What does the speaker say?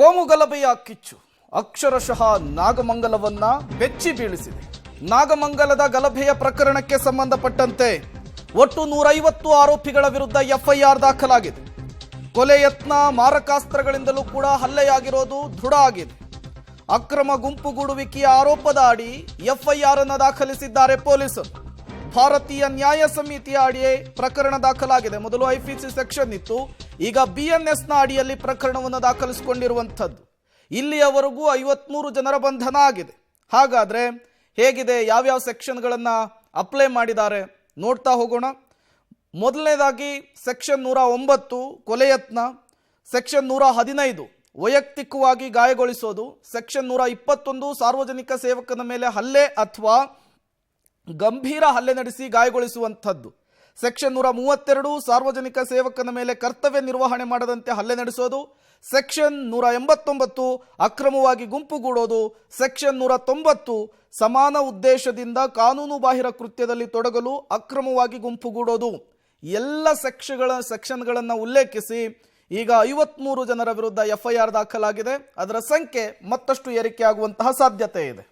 ಕೋಮುಗಲಭೆಯ ಕಿಚ್ಚು ಅಕ್ಷರಶಃ ನಾಗಮಂಗಲವನ್ನ ಬೆಚ್ಚಿ ಬೀಳಿಸಿದೆ. ನಾಗಮಂಗಲದ ಗಲಭೆಯ ಪ್ರಕರಣಕ್ಕೆ ಸಂಬಂಧಪಟ್ಟಂತೆ ಒಟ್ಟು 150 ಆರೋಪಿಗಳ ವಿರುದ್ಧ ಎಫ್ಐಆರ್ ದಾಖಲಾಗಿದೆ. ಕೊಲೆ ಯತ್ನ, ಮಾರಕಾಸ್ತ್ರಗಳಿಂದಲೂ ಕೂಡ ಹಲ್ಲೆಯಾಗಿರೋದು ದೃಢ ಆಗಿದೆ. ಅಕ್ರಮ ಗುಂಪುಗೂಡುವಿಕೆಯ ಆರೋಪದ ಅಡಿ ಎಫ್ಐಆರ್ ಅನ್ನು ದಾಖಲಿಸಿದ್ದಾರೆ ಪೊಲೀಸರು. ಭಾರತೀಯ ನ್ಯಾಯ ಸಮಿತಿಯ ಅಡಿಯೇ ಪ್ರಕರಣ ದಾಖಲಾಗಿದೆ. ಮೊದಲು ಐಪಿಸಿ ಸೆಕ್ಷನ್ ಇತ್ತು, ಈಗ ಬಿಎನ್ಎಸ್ನ ಅಡಿಯಲ್ಲಿ ಪ್ರಕರಣವನ್ನು ದಾಖಲಿಸಿಕೊಂಡಿರುವಂಥದ್ದು. ಇಲ್ಲಿಯವರೆಗೂ 53 ಜನರ ಬಂಧನ ಆಗಿದೆ. ಹಾಗಾದ್ರೆ ಹೇಗಿದೆ, ಯಾವ್ಯಾವ ಸೆಕ್ಷನ್ಗಳನ್ನು ಅಪ್ಲೈ ಮಾಡಿದ್ದಾರೆ ನೋಡ್ತಾ ಹೋಗೋಣ. ಮೊದಲನೇದಾಗಿ ಸೆಕ್ಷನ್ 109 ಕೊಲೆ ಯತ್ನ, ಸೆಕ್ಷನ್ 115 ವೈಯಕ್ತಿಕವಾಗಿ ಗಾಯಗೊಳಿಸೋದು, ಸೆಕ್ಷನ್ 121 ಸಾರ್ವಜನಿಕ ಸೇವಕನ ಮೇಲೆ ಹಲ್ಲೆ ಅಥವಾ ಗಂಭೀರ ಹಲ್ಲೆ ನಡೆಸಿ ಗಾಯಗೊಳಿಸುವಂಥದ್ದು, ಸೆಕ್ಷನ್ 132 ಸಾರ್ವಜನಿಕ ಸೇವಕನ ಮೇಲೆ ಕರ್ತವ್ಯ ನಿರ್ವಹಣೆ ಮಾಡದಂತೆ ಹಲ್ಲೆ ನಡೆಸೋದು, ಸೆಕ್ಷನ್ 189 ಅಕ್ರಮವಾಗಿ ಗುಂಪುಗೂಡೋದು, ಸೆಕ್ಷನ್ 190 ಸಮಾನ ಉದ್ದೇಶದಿಂದ ಕಾನೂನು ಬಾಹಿರ ಕೃತ್ಯದಲ್ಲಿ ತೊಡಗಲು ಅಕ್ರಮವಾಗಿ ಗುಂಪುಗೂಡೋದು. ಎಲ್ಲ ಸೆಕ್ಷನ್ಗಳನ್ನು ಉಲ್ಲೇಖಿಸಿ ಈಗ 53 ಜನರ ವಿರುದ್ಧ ಎಫ್ಐಆರ್ ದಾಖಲಾಗಿದೆ. ಅದರ ಸಂಖ್ಯೆ ಮತ್ತಷ್ಟು ಏರಿಕೆ ಆಗುವಂತಹ ಸಾಧ್ಯತೆ ಇದೆ.